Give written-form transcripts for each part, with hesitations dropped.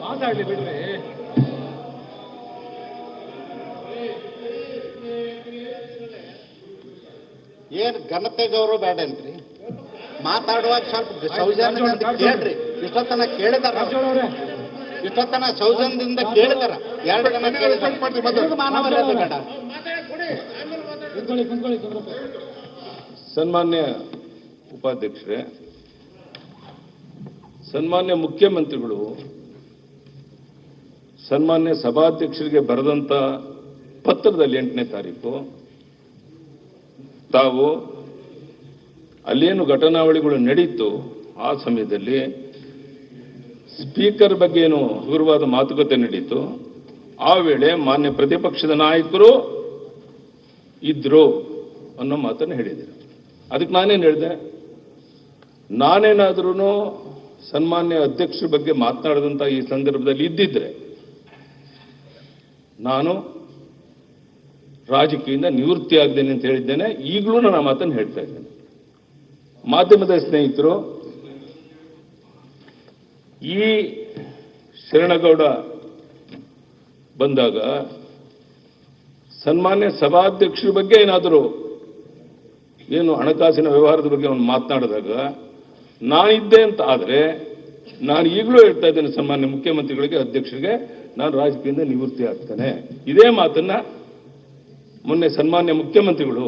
ಮಾತಾಡ್ಲಿ ಬಿಡ್ರಿ. ಏನ್ ಘನತೆ ಗೌರವ ಬೇಡನ್ರಿ? ಮಾತಾಡುವಾಗ ಸ್ವಲ್ಪ ಸೌಜನ್ಯದಿಂದ ಕೇಳ್ರಿ. ಇಷ್ಟೊತ್ತನ ಕೇಳಿದಾರ, ಇಷ್ಟೊತ್ತನ ಸೌಜನ್ಯದಿಂದ ಕೇಳಿದಾರ. 2 ಜನ ಕೇಳಿದಾರ. ಮಾನವರೇ ಬೇಡ. ಸನ್ಮಾನ್ಯ ಉಪಾಧ್ಯಕ್ಷರೇ, ಸನ್ಮಾನ್ಯ ಮುಖ್ಯಮಂತ್ರಿಗಳು ಸನ್ಮಾನ್ಯ ಸಭಾಧ್ಯಕ್ಷರಿಗೆ ಬರೆದಂತ ಪತ್ರದಲ್ಲಿ 8ನೇ ತಾರೀಕು ತಾವು ಅಲ್ಲೇನು ಘಟನಾವಳಿಗಳು ನಡೀತು ಆ ಸಮಯದಲ್ಲಿ ಸ್ಪೀಕರ್ ಬಗ್ಗೆ ಏನು ಹಗುರವಾದ ಮಾತುಕತೆ ನಡೀತು. ಆ ವೇಳೆ ಮಾನ್ಯ ಪ್ರತಿಪಕ್ಷದ ನಾಯಕರು ಇದ್ರು ಅನ್ನೋ ಮಾತನ್ನು ಹೇಳಿದರು. ಅದಕ್ಕೆ ನಾನೇನು ಹೇಳಿದೆ, ನಾನೇನಾದ್ರೂ ಸನ್ಮಾನ್ಯ ಅಧ್ಯಕ್ಷರ ಬಗ್ಗೆ ಮಾತನಾಡಿದಂಥ ಈ ಸಂದರ್ಭದಲ್ಲಿ ಇದ್ದಿದ್ರೆ ನಾನು ರಾಜಕೀಯದಿಂದ ನಿವೃತ್ತಿ ಆಗ್ತೇನೆ ಅಂತ ಹೇಳಿದ್ದೇನೆ. ಈಗಲೂ ನಾನು ಆ ಮಾತನ್ನು ಹೇಳ್ತಾ ಇದ್ದೇನೆ. ಮಾಧ್ಯಮದ ಸ್ನೇಹಿತರು, ಈ ಶರಣಗೌಡ ಬಂದಾಗ ಸನ್ಮಾನ್ಯ ಸಭಾಧ್ಯಕ್ಷರ ಬಗ್ಗೆ ಏನಾದರೂ ಏನು ಹಣಕಾಸಿನ ವ್ಯವಹಾರದ ಬಗ್ಗೆ ಅವನು ಮಾತನಾಡಿದಾಗ ನಾನಿದ್ದೆ ಅಂತ ಆದರೆ ನಾನು ಈಗಲೂ ಹೇಳ್ತಾ ಇದ್ದೇನೆ ಸನ್ಮಾನ್ಯ ಮುಖ್ಯಮಂತ್ರಿಗಳಿಗೆ, ಅಧ್ಯಕ್ಷರಿಗೆ, ನಾನು ರಾಜಕೀಯದಿಂದ ನಿವೃತ್ತಿ ಆಗ್ತೇನೆ. ಇದೇ ಮಾತನ್ನ ಮೊನ್ನೆ ಸನ್ಮಾನ್ಯ ಮುಖ್ಯಮಂತ್ರಿಗಳು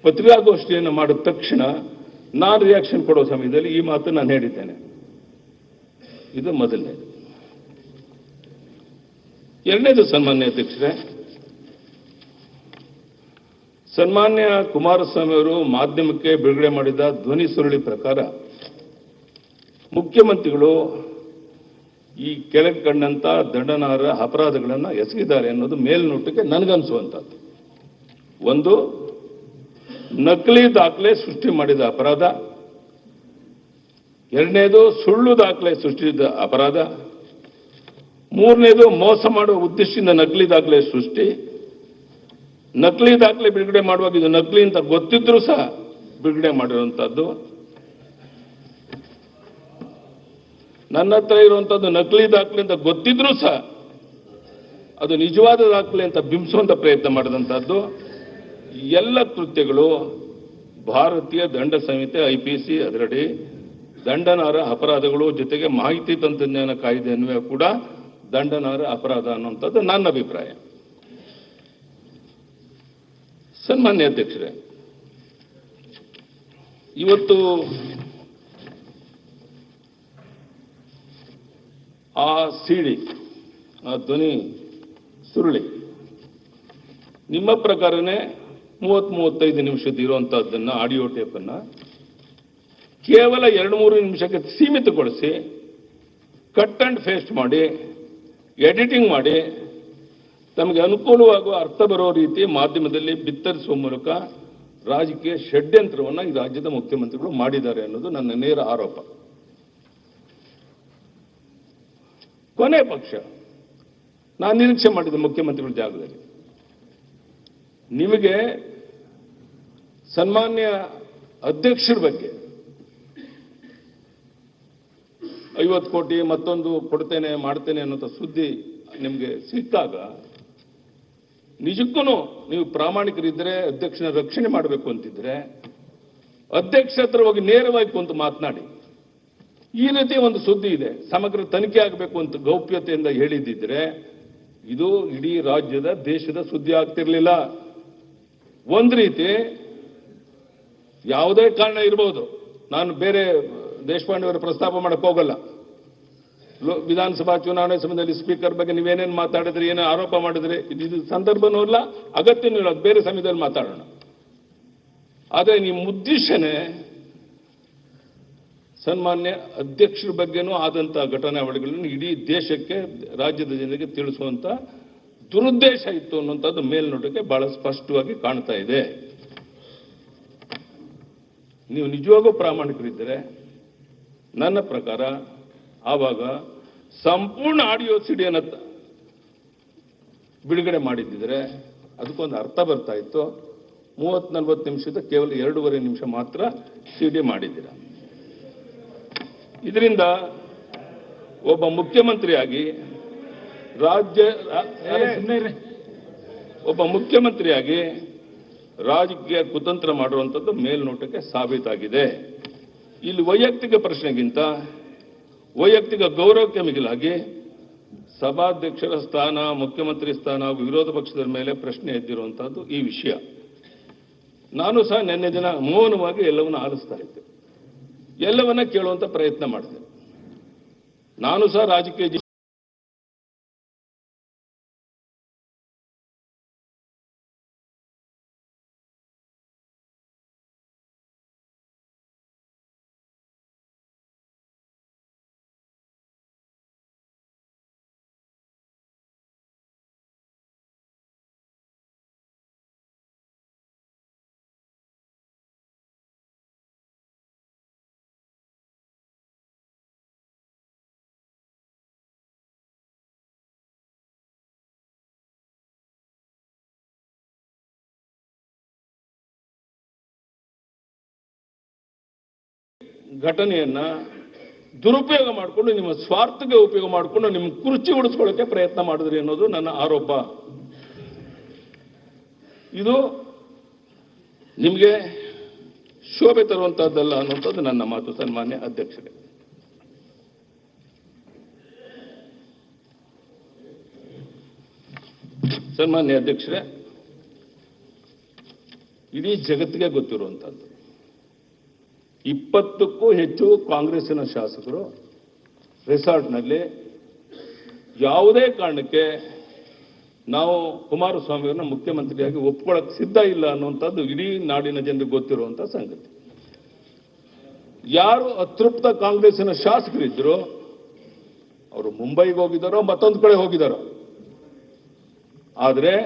ಪತ್ರಿಕಾಗೋಷ್ಠಿಯನ್ನು ಮಾಡಿದ ತಕ್ಷಣ ನಾನು ರಿಯಾಕ್ಷನ್ ಕೊಡೋ ಸಮಯದಲ್ಲಿ ಈ ಮಾತನ್ನು ನಾನು ಹೇಳಿದ್ದೇನೆ. ಇದು ಮೊದಲನೇದು. ಎರಡನೇದು, ಸನ್ಮಾನ್ಯ ಅಧ್ಯಕ್ಷರೇ, ಸನ್ಮಾನ್ಯ ಕುಮಾರಸ್ವಾಮಿ ಅವರು ಮಾಧ್ಯಮಕ್ಕೆ ಬಿಡುಗಡೆ ಮಾಡಿದ ಧ್ವನಿ ಸುರುಳಿ ಪ್ರಕಾರ ಮುಖ್ಯಮಂತ್ರಿಗಳು ಈ ಕೆಳಗೆ ಕಂಡಂತ ದಂಡನಾರ್ಹ ಅಪರಾಧಗಳನ್ನು ಎಸಗಿದ್ದಾರೆ ಅನ್ನೋದು ಮೇಲ್ನೋಟಕ್ಕೆ ನನಗನ್ಸುವಂಥದ್ದು. ಒಂದು, ನಕಲಿ ದಾಖಲೆ ಸೃಷ್ಟಿ ಮಾಡಿದ ಅಪರಾಧ. ಎರಡನೇದು, ಸುಳ್ಳು ದಾಖಲೆ ಸೃಷ್ಟಿಸಿದ ಅಪರಾಧ. ಮೂರನೇದು, ಮೋಸ ಮಾಡುವ ಉದ್ದೇಶದಿಂದ ನಕಲಿ ದಾಖಲೆ ಸೃಷ್ಟಿ. ನಕಲಿ ದಾಖಲೆ ಬಿಡುಗಡೆ ಮಾಡುವಾಗ ಇದು ನಕಲಿ ಅಂತ ಗೊತ್ತಿದ್ರೂ ಸಹ ಬಿಡುಗಡೆ ಮಾಡಿರುವಂತಹದ್ದು. ನನ್ನ ಹತ್ರ ಇರುವಂತದ್ದು ನಕಲಿ ದಾಖಲೆ ಅಂತ ಗೊತ್ತಿದ್ರೂ ಸಹ ಅದು ನಿಜವಾದ ದಾಖಲೆ ಅಂತ ಬಿಂಬಿಸುವಂತ ಪ್ರಯತ್ನ ಮಾಡಿದಂತಹದ್ದು. ಎಲ್ಲ ಕೃತ್ಯಗಳು ಭಾರತೀಯ ದಂಡ ಸಂಹಿತೆ IPC ಅದರಡಿ ದಂಡನಾರ್ಹ ಅಪರಾಧಗಳು, ಜೊತೆಗೆ ಮಾಹಿತಿ ತಂತ್ರಜ್ಞಾನ ಕಾಯ್ದೆ ಅನ್ವಯ ಕೂಡ ದಂಡನಾರ್ಹ ಅಪರಾಧ ಅನ್ನುವಂಥದ್ದು ನನ್ನ ಅಭಿಪ್ರಾಯ. ಸನ್ಮಾನ್ಯ ಅಧ್ಯಕ್ಷರೇ, ಇವತ್ತು ಆ ಸಿಡಿ, ಆ ಧ್ವನಿ ಸುರುಳಿ ನಿಮ್ಮ ಪ್ರಕಾರನೇ 30-35 ನಿಮಿಷದ ಇರುವಂತಹದ್ದನ್ನ, ಆಡಿಯೋ ಟೇಪನ್ನು ಕೇವಲ 2-3 ನಿಮಿಷಕ್ಕೆ ಸೀಮಿತಗೊಳಿಸಿ ಕಟ್ ಅಂಡ್ ಪೇಸ್ಟ್ ಮಾಡಿ ಎಡಿಟಿಂಗ್ ಮಾಡಿ ತಮಗೆ ಅನುಕೂಲವಾಗುವ ಅರ್ಥ ಬರೋ ರೀತಿ ಮಾಧ್ಯಮದಲ್ಲಿ ಬಿತ್ತರಿಸುವ ಮೂಲಕ ರಾಜಕೀಯ ಷಡ್ಯಂತ್ರವನ್ನು ಈ ರಾಜ್ಯದ ಮುಖ್ಯಮಂತ್ರಿಗಳು ಮಾಡಿದ್ದಾರೆ ಅನ್ನೋದು ನನ್ನ ನೇರ ಆರೋಪ. ಕೊನೆ ಪಕ್ಷ ನಾನು ನಿರೀಕ್ಷೆ ಮಾಡಿದ್ದೆ ಮುಖ್ಯಮಂತ್ರಿಗಳ ಜಾಗದಲ್ಲಿ ನಿಮಗೆ ಸನ್ಮಾನ್ಯ ಅಧ್ಯಕ್ಷರ ಬಗ್ಗೆ 50 ಕೋಟಿ ಮತ್ತೊಂದು ಕೊಡ್ತೇನೆ ಮಾಡ್ತೇನೆ ಅನ್ನೋ ಸುದ್ದಿ ನಿಮಗೆ ಸಿಕ್ಕಾಗ ನಿಜಕ್ಕೂ ನೀವು ಪ್ರಾಮಾಣಿಕರಿದ್ದರೆ ಅಧ್ಯಕ್ಷನ ರಕ್ಷಣೆ ಮಾಡಬೇಕು ಅಂತಿದ್ರೆ ಅಧ್ಯಕ್ಷ ಹತ್ರ ಹೋಗಿ ನೇರವಾಗಿ ಕುಂತು ಮಾತನಾಡಿ. ಈ ರೀತಿ ಒಂದು ಸುದ್ದಿ ಇದೆ, ಸಮಗ್ರ ತನಿಖೆ ಆಗಬೇಕು ಅಂತ ಗೌಪ್ಯತೆಯಿಂದ ಹೇಳಿದ್ದಿದ್ರೆ ಇದು ಇಡೀ ರಾಜ್ಯದ ದೇಶದ ಸುದ್ದಿ ಆಗ್ತಿರ್ಲಿಲ್ಲ. ಒಂದು ರೀತಿ ಯಾವುದೇ ಕಾರಣ ಇರಬಹುದು, ನಾನು ಬೇರೆ ದೇಶಪಾಂಡೆ ಅವರ ಪ್ರಸ್ತಾಪ ಮಾಡಕ್ ಹೋಗಲ್ಲ. ವಿಧಾನಸಭಾ ಚುನಾವಣೆ ಸಮಯದಲ್ಲಿ ಸ್ಪೀಕರ್ ಬಗ್ಗೆ ನೀವೇನೇನು ಮಾತಾಡಿದ್ರಿ, ಏನೇ ಆರೋಪ ಮಾಡಿದ್ರಿ, ಇದು ಸಂದರ್ಭನೂ ಇಲ್ಲ, ಅಗತ್ಯನೂ ಇಲ್ಲ, ಬೇರೆ ಸಮಯದಲ್ಲಿ ಮಾತಾಡೋಣ. ಆದರೆ ನಿಮ್ಮ ಉದ್ದೇಶನೇ ಸನ್ಮಾನ್ಯ ಅಧ್ಯಕ್ಷರ ಬಗ್ಗೆನೂ ಆದಂತಹ ಘಟನಾವಳಿಗಳನ್ನು ಇಡೀ ದೇಶಕ್ಕೆ, ರಾಜ್ಯದ ಜನರಿಗೆ ತಿಳಿಸುವಂತ ದುರುದ್ದೇಶ ಇತ್ತು ಅನ್ನುವಂಥದ್ದು ಮೇಲ್ನೋಟಕ್ಕೆ ಬಹಳ ಸ್ಪಷ್ಟವಾಗಿ ಕಾಣ್ತಾ ಇದೆ. ನೀವು ನಿಜವಾಗೂ ಪ್ರಾಮಾಣಿಕರಿದ್ದರೆ ನನ್ನ ಪ್ರಕಾರ ಆವಾಗ ಸಂಪೂರ್ಣ ಆಡಿಯೋ ಸಿಡಿಯನ್ನು ಬಿಡುಗಡೆ ಮಾಡಿದ್ದಿದ್ರೆ ಅದಕ್ಕೊಂದು ಅರ್ಥ ಬರ್ತಾ ಇತ್ತು. 30-40 ನಿಮಿಷದ ಕೇವಲ 2.5 ನಿಮಿಷ ಮಾತ್ರ ಸಿಡಿ ಮಾಡಿದ್ದೀರ. ಇದರಿಂದ ಒಬ್ಬ ಮುಖ್ಯಮಂತ್ರಿಯಾಗಿ ಒಬ್ಬ ಮುಖ್ಯಮಂತ್ರಿಯಾಗಿ ರಾಜಕೀಯ ಕುತಂತ್ರ ಮಾಡುವಂಥದ್ದು ಮೇಲ್ನೋಟಕ್ಕೆ ಸಾಬೀತಾಗಿದೆ. ಇಲ್ಲಿ ವೈಯಕ್ತಿಕ ಪ್ರಶ್ನೆಗಿಂತ ವೈಯಕ್ತಿಕ ಗೌರವಕ್ಕೆ ಮಿಗಿಲಾಗಿ ಸಭಾಧ್ಯಕ್ಷರ ಸ್ಥಾನ, ಮುಖ್ಯಮಂತ್ರಿ ಸ್ಥಾನ, ವಿರೋಧ ಪಕ್ಷದ ಮೇಲೆ ಪ್ರಶ್ನೆ ಎದ್ದಿರುವಂತಹದ್ದು ಈ ವಿಷಯ. ನಾನು ಸಹ ನಿನ್ನೆ ದಿನ ಮೌನವಾಗಿ ಎಲ್ಲವನ್ನ ಆಲಿಸ್ತಾ ಇದ್ದೆ, ಎಲ್ಲವನ್ನ ಕೇಳುವಂತ ಪ್ರಯತ್ನ ಮಾಡಿದೆ. ನಾನು ಸಹ ರಾಜಕೀಯ ಘಟನೆಯನ್ನ ದುರುಪಯೋಗ ಮಾಡಿಕೊಂಡು ನಿಮ್ಮ ಸ್ವಾರ್ಥಕ್ಕೆ ಉಪಯೋಗ ಮಾಡಿಕೊಂಡು ನಿಮ್ಮ ಕುರ್ಚಿ ಉಳಿಸ್ಕೊಳ್ಳೋಕೆ ಪ್ರಯತ್ನ ಮಾಡಿದ್ರಿ ಅನ್ನೋದು ನನ್ನ ಆರೋಪ. ಇದು ನಿಮಗೆ ಶೋಭೆ ತರುವಂತಹದ್ದಲ್ಲ ಅನ್ನುವಂಥದ್ದು ನನ್ನ ಮಾತು. ಸನ್ಮಾನ್ಯ ಅಧ್ಯಕ್ಷರೇ, ಸನ್ಮಾನ್ಯ ಅಧ್ಯಕ್ಷರೇ, ಇಡೀ ಜಗತ್ತಿಗೆ ಗೊತ್ತಿರುವಂತಹದ್ದು 20ಕ್ಕೂ ಹೆಚ್ಚು ಕಾಂಗ್ರೆಸ್ಸಿನ ಶಾಸಕರು ರೆಸಾರ್ಟ್ನಲ್ಲಿ ಯಾವುದೇ ಕಾರಣಕ್ಕೆ ನಾವು ಕುಮಾರಸ್ವಾಮಿಯವರನ್ನ ಮುಖ್ಯಮಂತ್ರಿಯಾಗಿ ಒಪ್ಕೊಳ್ಳಕ್ಕೆ ಸಿದ್ಧ ಇಲ್ಲ ಅನ್ನುವಂಥದ್ದು ಇಡೀ ನಾಡಿನ ಜನರಿಗೆ ಗೊತ್ತಿರುವಂತಹ ಸಂಗತಿ. ಯಾರು ಅತೃಪ್ತ ಕಾಂಗ್ರೆಸ್ಸಿನ ಶಾಸಕರಿದ್ರು ಅವರು ಮುಂಬೈಗೆ ಹೋಗಿದ್ದಾರೋ ಮತ್ತೊಂದು ಕಡೆ ಹೋಗಿದ್ದಾರೋ, ಆದರೆ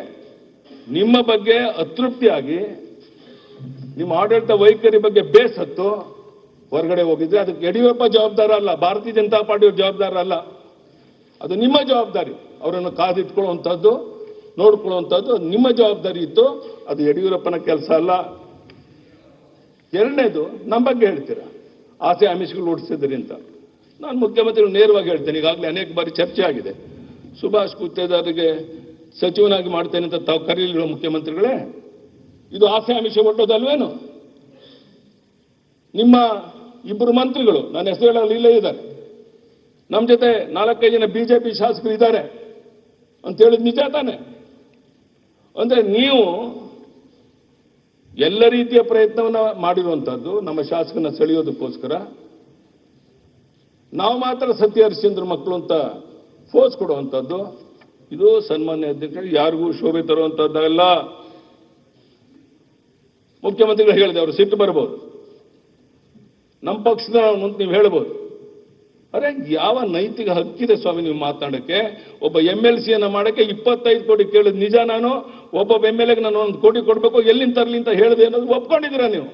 ನಿಮ್ಮ ಬಗ್ಗೆ ಅತೃಪ್ತಿಯಾಗಿ ನಿಮ್ಮ ಆಡಳಿತ ವೈಖರಿ ಬಗ್ಗೆ ಬೇಸತ್ತು ಹೊರಗಡೆ ಹೋಗಿದ್ರೆ ಅದಕ್ಕೆ ಯಡಿಯೂರಪ್ಪ ಜವಾಬ್ದಾರ ಅಲ್ಲ, ಭಾರತೀಯ ಜನತಾ ಪಾರ್ಟಿಯವ್ರ ಜವಾಬ್ದಾರ ಅಲ್ಲ, ಅದು ನಿಮ್ಮ ಜವಾಬ್ದಾರಿ. ಅವರನ್ನು ಕಾದಿಟ್ಕೊಳ್ಳುವಂಥದ್ದು, ನೋಡ್ಕೊಳ್ಳುವಂಥದ್ದು ನಿಮ್ಮ ಜವಾಬ್ದಾರಿ ಇತ್ತು, ಅದು ಯಡಿಯೂರಪ್ಪನ ಕೆಲಸ ಅಲ್ಲ. ಎರಡನೇದು, ನಮ್ಮ ಬಗ್ಗೆ ಹೇಳ್ತೀರಾ ಆಸೆ ಆಮಿಷಗಳು ಹುಟ್ಟಿಸಿದ್ರಿ ಅಂತ. ನಾನು ಮುಖ್ಯಮಂತ್ರಿಗಳು ನೇರವಾಗಿ ಹೇಳ್ತೇನೆ, ಈಗಾಗಲೇ ಅನೇಕ ಬಾರಿ ಚರ್ಚೆ ಆಗಿದೆ. ಸುಭಾಷ್ ಗುತ್ತೇದಾರ್ಗೆ ಸಚಿವನಾಗಿ ಮಾಡ್ತೇನೆ ಅಂತ ತಾವು ಕರೀಲಿರೋ ಮುಖ್ಯಮಂತ್ರಿಗಳೇ, ಇದು ಆಸೆ ಆಮಿಷ ಒಡ್ಡೋದಲ್ವೇನು? ನಿಮ್ಮ ಇಬ್ಬರು ಮಂತ್ರಿಗಳು ನನ್ನ ಹೆಸರುಗಳಲ್ಲಿ ಇಲ್ಲೇ ಇದ್ದಾರೆ, ನಮ್ಮ ಜೊತೆ 4-5 ಜನ ಬಿಜೆಪಿ ಶಾಸಕರು ಇದ್ದಾರೆ ಅಂತ ಹೇಳಿದ್ ನಿಜ ತಾನೆ? ಅಂದ್ರೆ ನೀವು ಎಲ್ಲ ರೀತಿಯ ಪ್ರಯತ್ನವನ್ನ ಮಾಡಿರುವಂತಹದ್ದು ನಮ್ಮ ಶಾಸಕನ ಸೆಳೆಯೋದಕ್ಕೋಸ್ಕರ. ನಾವು ಮಾತ್ರ ಸತ್ಯ ಹರಿಶ್ಚಂದ್ರ ಮಕ್ಕಳು ಅಂತ ಫೋರ್ಸ್ ಕೊಡುವಂಥದ್ದು, ಇದು ಸನ್ಮಾನ್ಯ ಅಧ್ಯಕ್ಷರು ಯಾರಿಗೂ ಶೋಭೆ ತರುವಂತಹದ್ದಲ್ಲ. ಮುಖ್ಯಮಂತ್ರಿಗಳು ಹೇಳಿದೆ, ಅವರು ಸಿಟ್ಟು ಬರ್ಬೋದು, ನಮ್ಮ ಪಕ್ಷದ ನೀವು ಹೇಳ್ಬೋದು. ಅರೆ, ಯಾವ ನೈತಿಕ ಹಕ್ಕಿದೆ ಸ್ವಾಮಿ ನೀವು ಮಾತನಾಡಕ್ಕೆ? ಒಬ್ಬ MLC ಅನ್ನ ಮಾಡಕ್ಕೆ 25 ಕೋಟಿ ಕೇಳಿದ್ ನಿಜ? ನಾನು ಒಬ್ಬ MLA ನಾನು 1 ಕೋಟಿ ಕೊಡ್ಬೇಕು, ಎಲ್ಲಿಂದ ತರಲಿ ಅಂತ ಹೇಳಿದೆ ಅನ್ನೋದು ಒಪ್ಕೊಂಡಿದ್ದೀರಾ ನೀವು?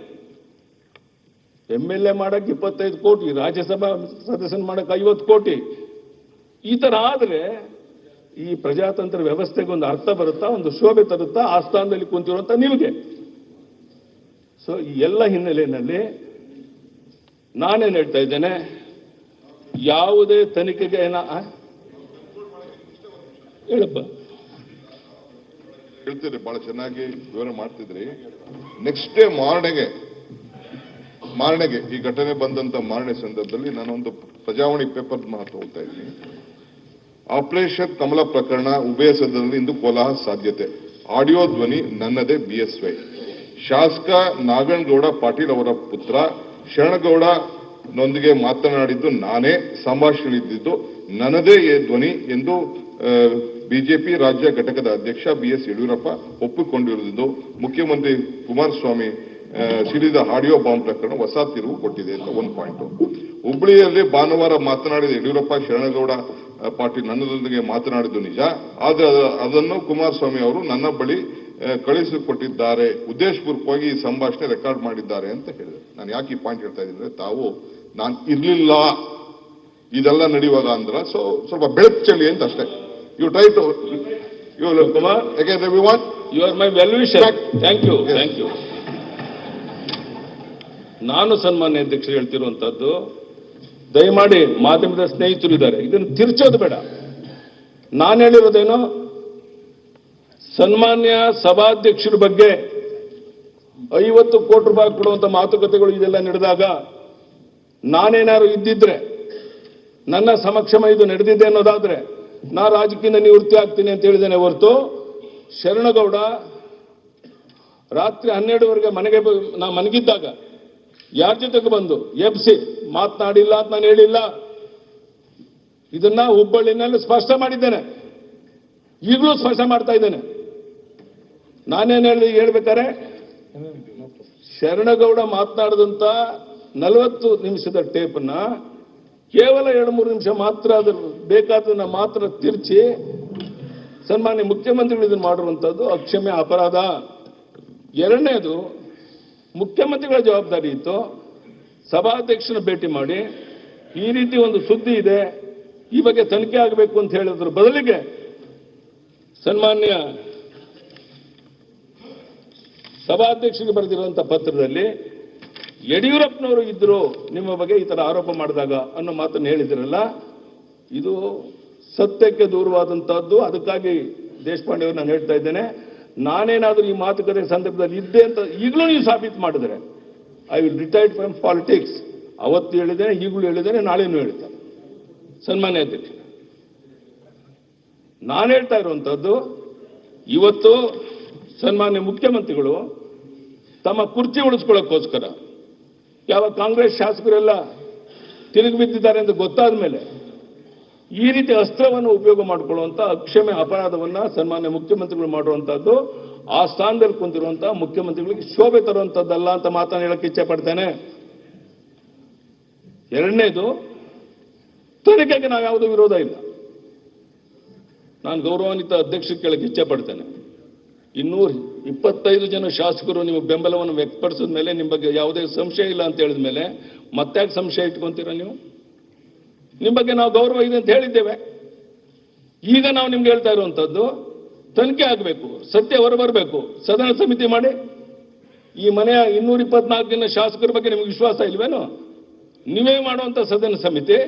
MLA ಮಾಡಕ್ಕೆ 25 ಕೋಟಿ, ರಾಜ್ಯಸಭಾ ಸದಸ್ಯನ ಮಾಡಕ್ಕೆ 50 ಕೋಟಿ. ಈ ತರ ಆದ್ರೆ ಈ ಪ್ರಜಾತಂತ್ರ ವ್ಯವಸ್ಥೆಗೆ ಒಂದು ಅರ್ಥ ಬರುತ್ತಾ, ಒಂದು ಶೋಭೆ ತರುತ್ತಾ ಆ ಸ್ಥಾನದಲ್ಲಿ ಕುಂತಿರುವಂತ ನಿಮಗೆ? ಸೊ ಈ ಎಲ್ಲ ಹಿನ್ನೆಲೆಯಲ್ಲಿ ನಾನೇನ್ ಹೇಳ್ತಾ ಇದ್ದೇನೆ, ಯಾವುದೇ ತನಿಖೆಗೆ ಹೇಳಪ್ಪ ಹೇಳ್ತೀರಿ, ಬಹಳ ಚೆನ್ನಾಗಿ ವಿವರಣೆ ಮಾಡ್ತಿದ್ರಿ. ನೆಕ್ಸ್ಟ್ ಡೇ ಮಾರನೆಗೆ ಈ ಘಟನೆ ಬಂದಂತ ಮಾರನೇ ಸಂದರ್ಭದಲ್ಲಿ ನಾನೊಂದು ಪ್ರಜಾವಾಣಿ ಪೇಪರ್ ಮಾತು ಹೋಗ್ತಾ ಇದ್ದೀನಿ. ಆಪರೇಷನ್ ಕಮಲ ಪ್ರಕರಣ ಉಭಯ ಸದನದಲ್ಲಿ ಇಂದು ಕೋಲಾಹಲ ಸಾಧ್ಯತೆ, ಆಡಿಯೋ ಧ್ವನಿ ನನ್ನದೇ BSY. ಶಾಸಕ ನಾಗನಗೌಡ ಪಾಟೀಲ್ ಅವರ ಪುತ್ರ ಶರಣಗೌಡನೊಂದಿಗೆ ಮಾತನಾಡಿದ್ದು ನಾನೇ, ಸಂಭಾಷಣೆಯಿದ್ದು ನನ್ನದೇ ಧ್ವನಿ ಎಂದು ಬಿಜೆಪಿ ರಾಜ್ಯ ಘಟಕದ ಅಧ್ಯಕ್ಷ BS ಯಡಿಯೂರಪ್ಪ ಒಪ್ಪಿಕೊಂಡಿರುವುದು ಮುಖ್ಯಮಂತ್ರಿ ಕುಮಾರಸ್ವಾಮಿ ಸಿಡಿದ ಆಡಿಯೋ ಬಾಂಬ್ ಪ್ರಕರಣ ಹೊಸ ತಿರುವು ಕೊಟ್ಟಿದೆ ಅಂತ ಒಂದು ಪಾಯಿಂಟ್. ಹುಬ್ಬಳ್ಳಿಯಲ್ಲಿ ಭಾನುವಾರ ಮಾತನಾಡಿದ ಯಡಿಯೂರಪ್ಪ, ಶರಣಗೌಡ ಪಾಟೀಲ್ ನನ್ನದೊಂದಿಗೆ ಮಾತನಾಡಿದ್ದು ನಿಜ, ಆದರೆ ಅದನ್ನು ಕುಮಾರಸ್ವಾಮಿ ಅವರು ನನ್ನ ಬಳಿ ಕಳಿಸಿಕೊಟ್ಟಿದ್ದಾರೆ, ಉದ್ದೇಶಪೂರ್ವಕವಾಗಿ ಈ ಸಂಭಾಷಣೆ ರೆಕಾರ್ಡ್ ಮಾಡಿದ್ದಾರೆ ಅಂತ ಹೇಳಿದೆ. ನಾನು ಯಾಕೆ ಈ ಪಾಯಿಂಟ್ ಹೇಳ್ತಾ ಇದ್ದೀನಿ ಅಂದ್ರೆ, ತಾವು ನಾನು ಇರ್ಲಿಲ್ಲ ಇದೆಲ್ಲ ನಡೆಯುವಾಗ ಅಂದ್ರೆ ಸ್ವಲ್ಪ ಬೆಳಕು ಚೆಲ್ಲಿ ಅಂತ ಅಷ್ಟೇ. ಯು ಟ್ರೈ ಟು ಕುಮಾರ್, ಯಾಕೆಂದ್ರೆ we want you are my well wisher. Thank you. ನಾನು ಸನ್ಮಾನ್ಯ ಅಧ್ಯಕ್ಷರು ಹೇಳ್ತಿರುವಂತದ್ದು, ದಯಮಾಡಿ ಮಾಧ್ಯಮದ ಸ್ನೇಹಿತರು ಇದ್ದಾರೆ, ಇದನ್ನು ತಿರ್ಚೋದು ಬೇಡ. ನಾನು ಹೇಳಿರೋದೇನೋ, ಸನ್ಮಾನ್ಯ ಸಭಾಧ್ಯಕ್ಷರ ಬಗ್ಗೆ 50 ಕೋಟಿ ರೂಪಾಯಿ ಕೊಡುವಂತ ಮಾತುಕತೆಗಳು ಇದೆಲ್ಲ ನಡೆದಾಗ ನಾನೇನಾದ್ರು ಇದ್ದಿದ್ರೆ, ನನ್ನ ಸಮಕ್ಷಮ ಇದು ನಡೆದಿದೆ ಅನ್ನೋದಾದ್ರೆ ನಾ ರಾಜಕೀಯದಿಂದ ನಿವೃತ್ತಿ ಆಗ್ತೀನಿ ಅಂತ ಹೇಳಿದ್ದೇನೆ ಹೊರತು, ಶರಣಗೌಡ ರಾತ್ರಿ 12ವರೆಗೆ ನಾ ಮನಗಿದ್ದಾಗ ಯಾರ ಜೊತೆಗೆ ಬಂದು ಎಬ್ಸಿ ಮಾತನಾಡಿಲ್ಲ ಅಂತ ನಾನು ಹೇಳಿಲ್ಲ. ಇದನ್ನ ಹುಬ್ಬಳ್ಳಿನಲ್ಲಿ ಸ್ಪಷ್ಟ ಮಾಡಿದ್ದೇನೆ, ಈಗಲೂ ಸ್ಪಷ್ಟ ಮಾಡ್ತಾ ಇದ್ದೇನೆ. ನಾನೇನು ಹೇಳ್ಬೇಕಾರೆ, ಶರಣಗೌಡ ಮಾತನಾಡಿದಂತ 40 ನಿಮಿಷದ ಟೇಪನ್ನ ಕೇವಲ 2-3 ನಿಮಿಷ ಮಾತ್ರ ಅದ್ರ ಬೇಕಾದನ್ನ ಮಾತ್ರ ತಿರ್ಚಿ ಸನ್ಮಾನ್ಯ ಮುಖ್ಯಮಂತ್ರಿಗಳು ಇದನ್ನು ಮಾಡಿರುವಂತದ್ದು ಅಕ್ಷಮ್ಯ ಅಪರಾಧ. ಎರಡನೇದು, ಮುಖ್ಯಮಂತ್ರಿಗಳ ಜವಾಬ್ದಾರಿ ಇತ್ತು, ಸಭಾಧ್ಯಕ್ಷನ ಭೇಟಿ ಮಾಡಿ ಈ ರೀತಿ ಒಂದು ಸುದ್ದಿ ಇದೆ, ಈ ಬಗ್ಗೆ ತನಿಖೆ ಆಗಬೇಕು ಅಂತ ಹೇಳಿದ್ರ ಬದಲಿಗೆ ಸನ್ಮಾನ್ಯ ಸಭಾಧ್ಯಕ್ಷರಿಗೆ ಬರೆದಿರುವಂತಹ ಪತ್ರದಲ್ಲಿ ಯಡಿಯೂರಪ್ಪನವರು ಇದ್ರು ನಿಮ್ಮ ಬಗ್ಗೆ ಈ ತರ ಆರೋಪ ಮಾಡಿದಾಗ ಅನ್ನೋ ಮಾತನ್ನು ಹೇಳಿದಿರಲ್ಲ, ಇದು ಸತ್ಯಕ್ಕೆ ದೂರವಾದಂತಹದ್ದು. ಅದಕ್ಕಾಗಿ ದೇಶಪಾಂಡೆ ಅವರು ನಾನು ಹೇಳ್ತಾ ಇದ್ದೇನೆ, ನಾನೇನಾದ್ರೂ ಈ ಮಾತುಕತೆ ಸಂದರ್ಭದಲ್ಲಿ ಇದ್ದೆ ಅಂತ ಈಗಲೂ ನೀವು ಸಾಬೀತು ಮಾಡಿದ್ರೆ I will retired from politics. ಅವತ್ತು ಹೇಳಿದ್ದೇನೆ, ಈಗಲೂ ಹೇಳಿದ್ದೇನೆ, ನಾಳೆನೂ ಹೇಳ್ತೇನೆ. ಸನ್ಮಾನ್ಯ ಅಧ್ಯಕ್ಷ, ನಾನು ಹೇಳ್ತಾ ಇರುವಂತಹದ್ದು, ಇವತ್ತು ಸನ್ಮಾನ್ಯ ಮುಖ್ಯಮಂತ್ರಿಗಳು ತಮ್ಮ ಕುರ್ಚಿ ಉಳಿಸ್ಕೊಳ್ಳೋಕ್ಕೋಸ್ಕರ ಯಾವ ಕಾಂಗ್ರೆಸ್ ಶಾಸಕರೆಲ್ಲ ತಿರುಗಿ ಬಿದ್ದಿದ್ದಾರೆ ಅಂತ ಗೊತ್ತಾದ ಮೇಲೆ ಈ ರೀತಿ ಅಸ್ತ್ರವನ್ನು ಉಪಯೋಗ ಮಾಡಿಕೊಳ್ಳುವಂತ ಅಕ್ಷಮ್ಯ ಅಪರಾಧವನ್ನ ಸನ್ಮಾನ್ಯ ಮುಖ್ಯಮಂತ್ರಿಗಳು ಮಾಡುವಂತಹದ್ದು ಆ ಸ್ಥಾನದಲ್ಲಿ ಕುಂತಿರುವಂತಹ ಮುಖ್ಯಮಂತ್ರಿಗಳಿಗೆ ಶೋಭೆ ತರುವಂತದ್ದಲ್ಲ ಅಂತ ಮಾತನ್ನು ಹೇಳಕ್ಕೆ ಇಚ್ಛೆ ಪಡ್ತೇನೆ. ಎರಡನೇದು, ತನಿಖೆಗೆ ನಾವು ಯಾವುದೂ ವಿರೋಧ ಇಲ್ಲ. ನಾನು ಗೌರವಾನ್ವಿತ ಅಧ್ಯಕ್ಷರಿಗೆ ಕೇಳಕ್ಕೆ ಇಚ್ಛೆ ಪಡ್ತೇನೆ, 225 ಜನ ಶಾಸಕರು ನೀವು ಬೆಂಬಲವನ್ನು ವ್ಯಕ್ತಪಡಿಸಿದ ಮೇಲೆ ನಿಮ್ಮ ಬಗ್ಗೆ ಯಾವುದೇ ಸಂಶಯ ಇಲ್ಲ ಅಂತ ಹೇಳಿದ ಮೇಲೆ ಮತ್ತಾಕೆ ಸಂಶಯ ಇಟ್ಕೊಂತೀರಾ ನೀವು? ನಿಮ್ಮ ಬಗ್ಗೆ ನಾವು ಗೌರವ ಇದೆ ಅಂತ ಹೇಳಿದ್ದೇವೆ. ಈಗ ನಾವು ನಿಮ್ಗೆ ಹೇಳ್ತಾ ಇರುವಂತದ್ದು, ತನಿಖೆ ಆಗಬೇಕು, ಸತ್ಯ ಹೊರಬರಬೇಕು, ಸದನ ಸಮಿತಿ ಮಾಡಿ. ಈ ಮನೆಯ 224 ಜನ ಶಾಸಕರ ಬಗ್ಗೆ ನಿಮ್ಗೆ ವಿಶ್ವಾಸ ಇಲ್ವೇನು? ನೀವೇ ಮಾಡುವಂತ ಸದನ ಸಮಿತಿ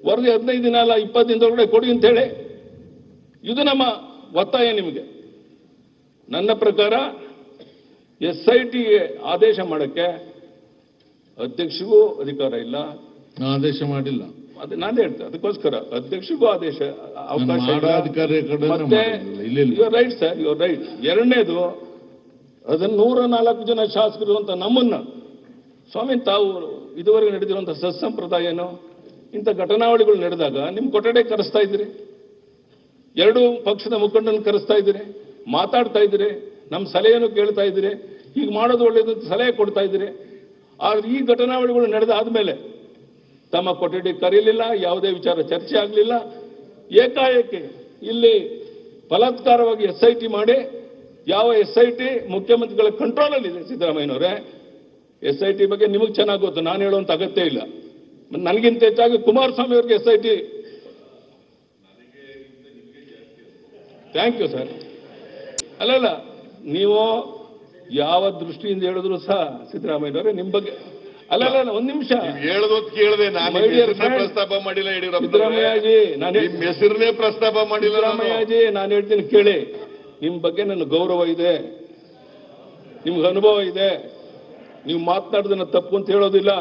ವರದಿ 15 ದಿನ ಅಲ್ಲ 20 ದಿನದೊಳಗಡೆ ಕೊಡಿ ಅಂತ ಹೇಳಿ, ಇದು ನಮ್ಮ ಒತ್ತಾಯ ನಿಮಗೆ. ನನ್ನ ಪ್ರಕಾರ SIT ಆದೇಶ ಮಾಡಕ್ಕೆ ಅಧ್ಯಕ್ಷಗೂ ಅಧಿಕಾರ ಇಲ್ಲ. ಆದೇಶ ಮಾಡಿಲ್ಲ, ಅದು ನಾನು ಹೇಳ್ತೇನೆ. ಅದಕ್ಕೋಸ್ಕರ ಅಧ್ಯಕ್ಷಗೂ ಆದೇಶ ಅವಕಾಶ ರೈಟ್ ಸರ್, ಯು ರೈಟ್. ಎರಡನೇದು, ಅದನ್ನು 104 ಜನ ಶಾಸಕರು ಅಂತ ನಮ್ಮನ್ನ ಸ್ವಾಮಿ ತಾವು ಇದುವರೆಗೆ ನಡೆದಿರುವಂತಹ ಸತ್ಸಂಪ್ರದಾಯ ಏನು? ಇಂಥ ಘಟನಾವಳಿಗಳು ನಡೆದಾಗ ನಿಮ್ ಕೊಠಡಿ ಕರೆಸ್ತಾ ಇದ್ದೀರಿ, 2 ಪಕ್ಷದ ಮುಖಂಡನ ಕರೆಸ್ತಾ ಇದ್ದೀರಿ, ಮಾತಾಡ್ತಾ ಇದ್ದೀರಿ, ನಮ್ಮ ಸಲಹೆಯನ್ನು ಕೇಳ್ತಾ ಇದ್ದೀರಿ, ಈಗ ಮಾಡೋದು ಒಳ್ಳೇದು ಸಲಹೆ ಕೊಡ್ತಾ ಇದ್ದೀರಿ. ಆದ್ರೆ ಈ ಘಟನಾವಳಿಗಳು ನಡೆದಾದ್ಮೇಲೆ ತಮ್ಮ ಕೊಠಡಿ ಕರೀಲಿಲ್ಲ, ಯಾವುದೇ ವಿಚಾರ ಚರ್ಚೆ ಆಗಲಿಲ್ಲ. ಏಕಾಏಕಿ ಇಲ್ಲಿ ಬಲಾತ್ಕಾರವಾಗಿ SIT ಮಾಡಿ, ಯಾವ SIT ಮುಖ್ಯಮಂತ್ರಿಗಳ ಕಂಟ್ರೋಲಲ್ಲಿ ಇದೆ ಸಿದ್ದರಾಮಯ್ಯನವರೇ. SIT ಬಗ್ಗೆ ನಿಮಗೆ ಚೆನ್ನಾಗಿ ಗೊತ್ತು, ನಾನು ಹೇಳುವಂತ ಅಗತ್ಯ ಇಲ್ಲ. ನನಗಿಂತ ಹೆಚ್ಚಾಗಿ ಕುಮಾರಸ್ವಾಮಿ ಅವರಿಗೆ SIT. Thank you sir. ಅಲ್ಲಲ್ಲ, ನೀವು ಯಾವ ದೃಷ್ಟಿಯಿಂದ ಹೇಳಿದ್ರು ಸಹ ಸಿದ್ದರಾಮಯ್ಯನವರೇ ನಿಮ್ಮ ಬಗ್ಗೆ ಅಲ್ಲಲ್ಲ, ಒಂದ್ ನಿಮಿಷ ಹೇಳೋದು ಕೇಳದೆ, ನಾನು ಪ್ರಸ್ತಾಪ ಮಾಡಿಲ್ಲ ಯಡಿಯೂರಪ್ಪ. ಸಿದ್ದರಾಮಯ್ಯಜಿ, ನಾನು ಹೆಸರನ್ನೇ ಪ್ರಸ್ತಾಪ ಮಾಡಿಲ್ಲ. ಸಿದ್ದರಾಮಯ್ಯಜಿ, ನಾನು ಹೇಳ್ತೀನಿ ಕೇಳಿ, ನಿಮ್ಮ ಬಗ್ಗೆ ನನ್ನ ಗೌರವ ಇದೆ, ನಿಮ್ಗೆ ಅನುಭವ ಇದೆ, ನೀವು ಮಾತನಾಡೋದನ್ನ ತಪ್ಪು ಅಂತ ಹೇಳೋದಿಲ್ಲ.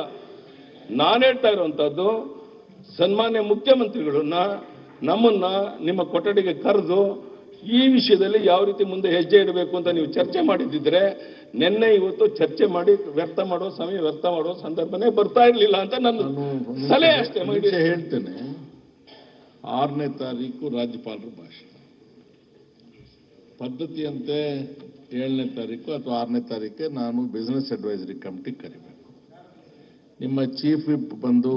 ನಾನು ಹೇಳ್ತಾ ಇರುವಂತಹದ್ದು, ಸನ್ಮಾನ್ಯ ಮುಖ್ಯಮಂತ್ರಿಗಳನ್ನ ನಮ್ಮನ್ನ ನಿಮ್ಮ ಕೊಠಡಿಗೆ ಕರೆದು ಈ ವಿಷಯದಲ್ಲಿ ಯಾವ ರೀತಿ ಮುಂದೆ ಹೆಜ್ಜೆ ಇಡಬೇಕು ಅಂತ ನೀವು ಚರ್ಚೆ ಮಾಡಿದ್ದಿದ್ರೆ ನಿನ್ನೆ ಇವತ್ತು ಚರ್ಚೆ ಮಾಡಿ ವ್ಯರ್ಥ ಮಾಡೋ ಸಮಯ ವ್ಯರ್ಥ ಮಾಡೋ ಸಂದರ್ಭನೇ ಬರ್ತಾ ಇರಲಿಲ್ಲ ಅಂತ ನನ್ನ ಸಲಹೆ ಅಷ್ಟೇ. ಹೇಳ್ತೇನೆ, 6ನೇ ತಾರೀಕು ರಾಜ್ಯಪಾಲರ ಭಾಷಣ ಪದ್ಧತಿಯಂತೆ 7ನೇ ತಾರೀಕು ಅಥವಾ 6ನೇ ತಾರೀಕೆ ನಾನು ಬಿಸಿನೆಸ್ ಅಡ್ವೈಸರಿ ಕಮಿಟಿ ಕರಿಬೇಕು. ನಿಮ್ಮ ಚೀಫ್ ವಿಪ್ ಬಂದು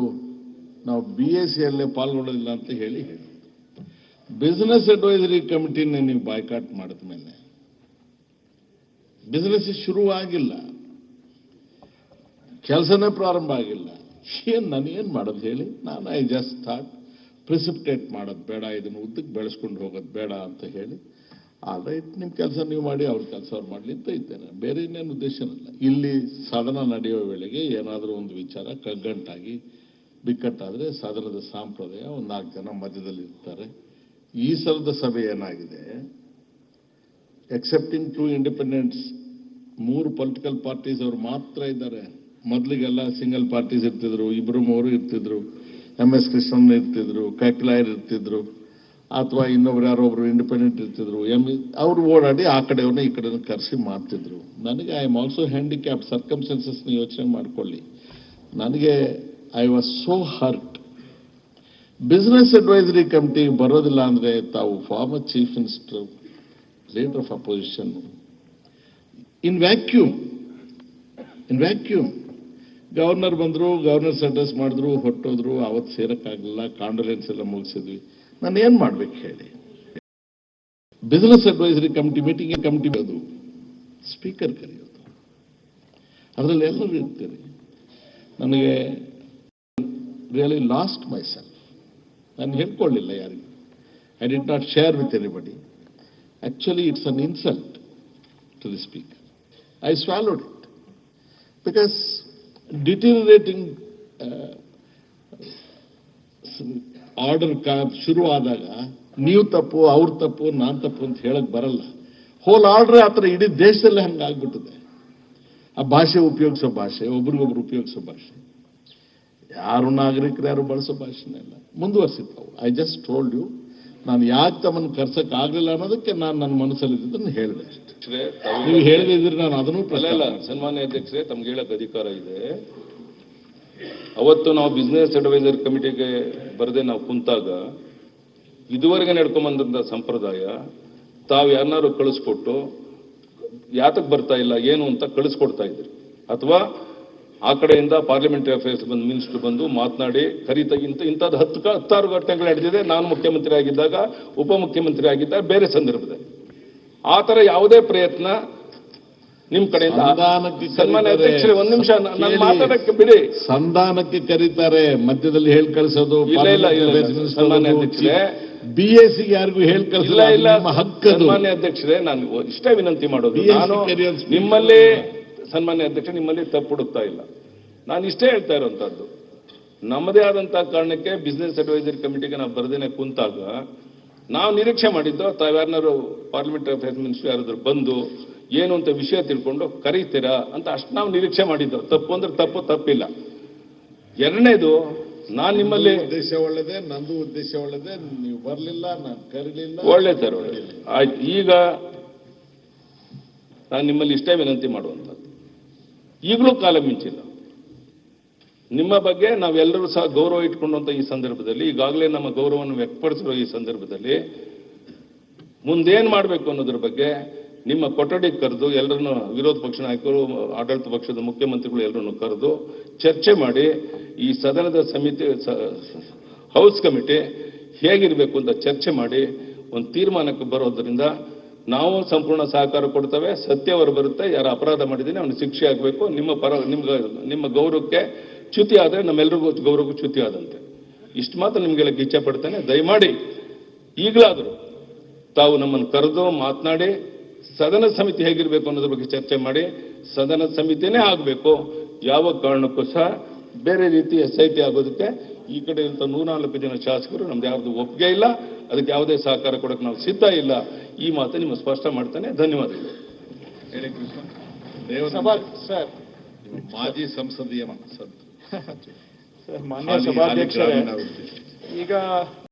ನಾವು BACಯಲ್ಲೇ ಪಾಲ್ಗೊಳ್ಳೋದಿಲ್ಲ ಅಂತ ಹೇಳಿ ಬಿಸಿನೆಸ್ ಅಡ್ವೈಸರಿ ಕಮಿಟಿನ ನೀವು ಬಾಯ್ಕಾಟ್ ಮಾಡಿದ ಮೇಲೆ ಬಿಸಿನೆಸ್ ಶುರುವಾಗಿಲ್ಲ, ಕೆಲಸನೇ ಪ್ರಾರಂಭ ಆಗಿಲ್ಲ. ನನಗೇನು ಮಾಡೋದು ಹೇಳಿ? ನಾನು ಐ ಜಸ್ಟ್ ಥಾಟ್ ಪ್ರಿಸಿಪಿಟೇಟ್ ಮಾಡೋದು ಬೇಡ, ಇದನ್ನು ಉದ್ದಕ್ಕೆ ಬೆಳೆಸ್ಕೊಂಡು ಹೋಗೋದು ಬೇಡ ಅಂತ ಹೇಳಿ, ಆಲ್ರೈಟ್ ನಿಮ್ಮ ಕೆಲಸ ನೀವು ಮಾಡಿ, ಅವ್ರ ಕೆಲಸ ಅವ್ರು ಮಾಡಲಿ ಅಂತ ಇದ್ದೇನೆ. ಬೇರೆ ಇನ್ನೇನು ಉದ್ದೇಶ ಇಲ್ಲ. ಇಲ್ಲಿ ಸದನ ನಡೆಯುವ ವೇಳೆಗೆ ಏನಾದರೂ ಒಂದು ವಿಚಾರ ಕಗ್ಗಂಟಾಗಿ ಬಿಕ್ಕಟ್ಟಾದರೆ ಸದನದ ಸಂಪ್ರದಾಯ ಒಂದು 4 ಜನ ಮಧ್ಯದಲ್ಲಿ ಇರ್ತಾರೆ. ಈ ಸಲದ ಸಭೆ ಏನಾಗಿದೆ, ಎಕ್ಸೆಪ್ಟಿಂಗ್ 2 ಇಂಡಿಪೆಂಡೆಂಟ್ಸ್, 3 ಪೊಲಿಟಿಕಲ್ ಪಾರ್ಟೀಸ್ ಅವರು ಮಾತ್ರ ಇದ್ದಾರೆ. ಮೊದಲಿಗೆಲ್ಲ ಸಿಂಗಲ್ ಪಾರ್ಟೀಸ್ ಇರ್ತಿದ್ರು, 2-3 ಇರ್ತಿದ್ರು, MS ಕೃಷ್ಣನ್ ಇರ್ತಿದ್ರು, ಕಕ್ಲಾಯರ್ ಇರ್ತಿದ್ರು, ಅಥವಾ ಇನ್ನೊಬ್ರು ಯಾರೊಬ್ರು ಇಂಡಿಪೆಂಡೆಂಟ್ ಇರ್ತಿದ್ರು. ಅವರು ಓಡಾಡಿ ಆ ಕಡೆಯವ್ರನ್ನ ಈ ಕಡೆ ಕರೆಸಿ ಮಾಡ್ತಿದ್ರು. ನನಗೆ ಐ ಆಮ್ ಆಲ್ಸೋ ಹ್ಯಾಂಡಿಕ್ಯಾಪ್, ಸರ್ಕಮ್ಸ್ಟೆನ್ಸಸ್ನ ಯೋಚನೆ ಮಾಡ್ಕೊಳ್ಳಿ. ನನಗೆ I was so hurt. Business advisory committee ಬರೋದಿಲ್ಲ ಅಂದ್ರೆ ತಾವು former chief minister, leader of opposition, in vacuum governor ಬಂದ್ರು, ಗವರ್ನರ್ಸ್ ಅಡ್ರೆಸ್ ಮಾಡಿದ್ರು, ಹೊಟ್ಟೋದ್ರು. ಅವತ್ತು ಸೇರಕ್ಕಾಗಲಿಲ್ಲ, ಕಾಂಡೋಲೆನ್ಸ್ ಎಲ್ಲ ಮುಗಿಸಿದ್ವಿ. ನಾನು ಏನ್ ಮಾಡ್ಬೇಕು ಹೇಳಿ? ಬಿಸ್ನೆಸ್ ಅಡ್ವೈಸರಿ ಕಮಿಟಿ ಕಮಿಟಿ ಅದು ಸ್ಪೀಕರ್ ಕರೆಯೋದು, ಅದರಲ್ಲಿ ಎಲ್ಲರೂ ಇರ್ತೀರಿ. ನನಗೆ ರಿಯಲಿ ಲಾಸ್ಟ್ ಮೈ ಸೆಲ್ಫ್. ನಾನು ಹೇಳ್ಕೊಳ್ಳಿಲ್ಲ ಯಾರಿಗೂ. I did not share with anybody. Actually it's an insult to the speaker. I swallowed it because deteriorating order ಶುರು ಆದಾಗ ನೀವು ತಪ್ಪು, ಅವ್ರ ತಪ್ಪು, ನಾನ್ ತಪ್ಪು ಅಂತ ಹೇಳಕ್ ಬರಲ್ಲ. ಹೋಲ್ ಆರ್ಡರ್ ಆ ಥರ ಇಡೀ ದೇಶದಲ್ಲೇ ಹಂಗಾಗ್ಬಿಟ್ಟಿದೆ. ಆ ಭಾಷೆ ಉಪಯೋಗಿಸೋ ಭಾಷೆ, ಒಬ್ರಿಗೊಬ್ರು ಉಪಯೋಗಿಸೋ ಭಾಷೆ, ಯಾರು ನಾಗರಿಕರು ಯಾರು ಬಳಸೋ ಭಾಷೆನೆಲ್ಲ ಮುಂದುವರಿಸಿರ್ತಾವೆ. ಐ ಜಸ್ಟ್ ಟೋಲ್ಡ್ ಯು, ನಾನು ಯಾಕೆ ತಮ್ಮನ್ನು ಕರ್ಸಕ್ ಆಗ್ಲಿಲ್ಲ ಅನ್ನೋದಕ್ಕೆ ನಾನು ನನ್ನ ಮನಸ್ಸಲ್ಲಿದ್ದನ್ನು ಹೇಳಿದೆ ಅಷ್ಟೇ. ನೀವು ಹೇಳಿದ್ರೆ ನಾನು ಅದನ್ನು ಅಲ್ಲ. ಸನ್ಮಾನ್ಯ ಅಧ್ಯಕ್ಷರೇ, ತಮ್ಗೆ ಹೇಳಕ್ ಅಧಿಕಾರ ಇದೆ. ಅವತ್ತು ನಾವು ಬಿಸ್ನೆಸ್ ಅಡ್ವೈಸರ್ ಕಮಿಟಿಗೆ ಬರದೆ ನಾವು ಕುಂತಾಗ ಇದುವರೆಗೆ ನಡ್ಕೊಂಬಂದಂತ ಸಂಪ್ರದಾಯ, ತಾವು ಯಾರನ್ನಾರು ಕಳಿಸ್ಕೊಟ್ಟು ಯಾತಕ್ ಬರ್ತಾ ಇಲ್ಲ ಏನು ಅಂತ ಕಳಿಸ್ಕೊಡ್ತಾ ಇದ್ರಿ, ಅಥವಾ ಆ ಕಡೆಯಿಂದ ಪಾರ್ಲಿಮೆಂಟರಿ ಅಫೇರ್ಸ್ ಬಂದು ಮಿನಿಸ್ಟರ್ ಬಂದು ಮಾತನಾಡಿ ಕರೀತಾ ಇಂಥದ್ದು 16 ಘಟನೆಗಳು ನಡೆದಿದೆ. ನಾನು ಮುಖ್ಯಮಂತ್ರಿ ಆಗಿದ್ದಾಗ, ಉಪಮುಖ್ಯಮಂತ್ರಿ ಆಗಿದ್ದಾಗ, ಬೇರೆ ಸಂದರ್ಭದಲ್ಲಿ ಆ ತರ ಯಾವುದೇ ಪ್ರಯತ್ನ ನಿಮ್ ಕಡೆಯಿಂದ. ಸನ್ಮಾನ್ಯ ಅಧ್ಯಕ್ಷರೇ, ಒಂದ್ ನಿಮಿಷ ನಾನು ಮಾತಾಡಕ್ಕೆ ಬಿಡಿ. ಸಂಧಾನಕ್ಕೆ ಕರೀತಾರೆ, ಮಧ್ಯದಲ್ಲಿ ಹೇಳಿ ಕಳಿಸೋದು ಇಲ್ಲ. ಸನ್ಮಾನ್ಯ ಅಧ್ಯಕ್ಷರೇ, BAC ಯಾರಿಗೂ ಹೇಳಿ ಕಳಿಸಿಲ್ಲ. ಇಲ್ಲ ಸನ್ಮಾನ್ಯ ಅಧ್ಯಕ್ಷರೇ, ನಾನು ಇಷ್ಟೇ ವಿನಂತಿ ಮಾಡೋದು. ನಾನು ನಿಮ್ಮಲ್ಲಿ ಸನ್ಮಾನ್ಯ ಅಧ್ಯಕ್ಷ ನಿಮ್ಮಲ್ಲಿ ತಪ್ಪು ಹುಡುಕ್ತಾ ಇಲ್ಲ. ನಾನು ಇಷ್ಟೇ ಹೇಳ್ತಾ ಇರುವಂತಹದ್ದು, ನಮ್ಮದೇ ಆದಂತಹ ಕಾರಣಕ್ಕೆ ಬಿಸ್ನೆಸ್ ಅಡ್ವೈಸರಿ ಕಮಿಟಿಗೆ ನಾವು ಬರದೇನೆ ಕುಂತಾಗ ನಾವು ನಿರೀಕ್ಷೆ ಮಾಡಿದ್ದು ತಾವ್ಯಾರನ್ನಾರು ಪಾರ್ಲಿಮೆಂಟರಿ ಅಫೇರ್ಸ್ ಮಿನಿಸ್ಟರ್ ಯಾರಾದ್ರೂ ಬಂದು ಏನು ಅಂತ ವಿಷಯ ತಿಳ್ಕೊಂಡು ಕರೀತೀರಾ ಅಂತ ಅಷ್ಟು ನಾವು ನಿರೀಕ್ಷೆ ಮಾಡಿದ್ದು. ತಪ್ಪು ಅಂದ್ರೆ ತಪ್ಪಿಲ್ಲ. ಎರಡನೇದು, ನಾನು ನಿಮ್ಮಲ್ಲಿ ಉದ್ದೇಶ ಒಳ್ಳೆದೇ, ನಂದು ಉದ್ದೇಶ ಒಳ್ಳೆದೇ. ನೀವು ಬರಲಿಲ್ಲ, ನಾನು ಕರೀಲಿಲ್ಲ, ಒಳ್ಳೆ ತರ ಆಯ್ತು. ಈಗ ನಾನು ನಿಮ್ಮಲ್ಲಿ ಇಷ್ಟೇ ವಿನಂತಿ ಮಾಡುವಂಥದ್ದು, ಈಗಲೂ ಕಾಲ ಮಿಂಚಿಲ್ಲ. ನಿಮ್ಮ ಬಗ್ಗೆ ನಾವೆಲ್ಲರೂ ಸಹ ಗೌರವ ಇಟ್ಕೊಂಡಂತ ಈ ಸಂದರ್ಭದಲ್ಲಿ, ಈಗಾಗಲೇ ನಮ್ಮ ಗೌರವವನ್ನು ವ್ಯಕ್ತಪಡಿಸಿರೋ ಈ ಸಂದರ್ಭದಲ್ಲಿ ಮುಂದೇನ್ ಮಾಡಬೇಕು ಅನ್ನೋದ್ರ ಬಗ್ಗೆ ನಿಮ್ಮ ಕೊಠಡಿಗೆ ಕರೆದು ಎಲ್ಲರನ್ನು, ವಿರೋಧ ಪಕ್ಷ ನಾಯಕರು, ಆಡಳಿತ ಪಕ್ಷದ ಮುಖ್ಯಮಂತ್ರಿಗಳು ಎಲ್ಲರನ್ನು ಕರೆದು ಚರ್ಚೆ ಮಾಡಿ ಈ ಸದನದ ಸಮಿತಿ, ಹೌಸ್ ಕಮಿಟಿ ಹೇಗಿರಬೇಕು ಅಂತ ಚರ್ಚೆ ಮಾಡಿ ಒಂದು ತೀರ್ಮಾನಕ್ಕೆ ಬರೋದ್ರಿಂದ ನಾವು ಸಂಪೂರ್ಣ ಸಹಕಾರ ಕೊಡ್ತೇವೆ. ಸತ್ಯ ಹೊರ ಬರುತ್ತೆ, ಯಾರು ಅಪರಾಧ ಮಾಡಿದ್ದೀನಿ ಅವನು ಶಿಕ್ಷೆ ಆಗಬೇಕು. ನಿಮ್ಮ ಗೌರವಕ್ಕೆ ಚ್ಯುತಿ ಆದರೆ ನಮ್ಮೆಲ್ಲರಿಗೂ ಗೌರವಕ್ಕೂ ಚ್ಯುತಿ ಆದಂತೆ. ಇಷ್ಟು ಮಾತ್ರ ನಿಮ್ಗೆಲ್ಲ ಇಚ್ಛೆ ಪಡ್ತೇನೆ. ದಯಮಾಡಿ ಈಗಲಾದರೂ ತಾವು ನಮ್ಮನ್ನು ಕರೆದು ಮಾತನಾಡಿ ಸದನ ಸಮಿತಿ ಹೇಗಿರಬೇಕು ಅನ್ನೋದ್ರ ಬಗ್ಗೆ ಚರ್ಚೆ ಮಾಡಿ, ಸದನ ಸಮಿತಿನೇ ಆಗಬೇಕು. ಯಾವ ಕಾರಣಕ್ಕೂ ಸಹ ಬೇರೆ ರೀತಿ SIT ಆಗೋದಕ್ಕೆ ಈ ಕಡೆ ಇಂಥ 104 ಜನ ಶಾಸಕರು ನಮ್ದು ಯಾವ್ದು ಒಪ್ಪಿಗೆ ಇಲ್ಲ. ಅದಕ್ಕೆ ಯಾವುದೇ ಸಹಕಾರ ಕೊಡಕ್ಕೆ ನಾವು ಸಿದ್ಧ ಇಲ್ಲ. ಈ ಮಾತು ನಿಮ್ಮ ಸ್ಪಷ್ಟ ಮಾಡ್ತಾನೆ. ಧನ್ಯವಾದಗಳು. ಹೇಳಿ ಕೃಷ್ಣ. ಸರ್, ಮಾಜಿ ಸಂಸದೀಯ ಮಾನ್ಯ ಸಭಾಧ್ಯಕ್ಷರೇ, ಈಗ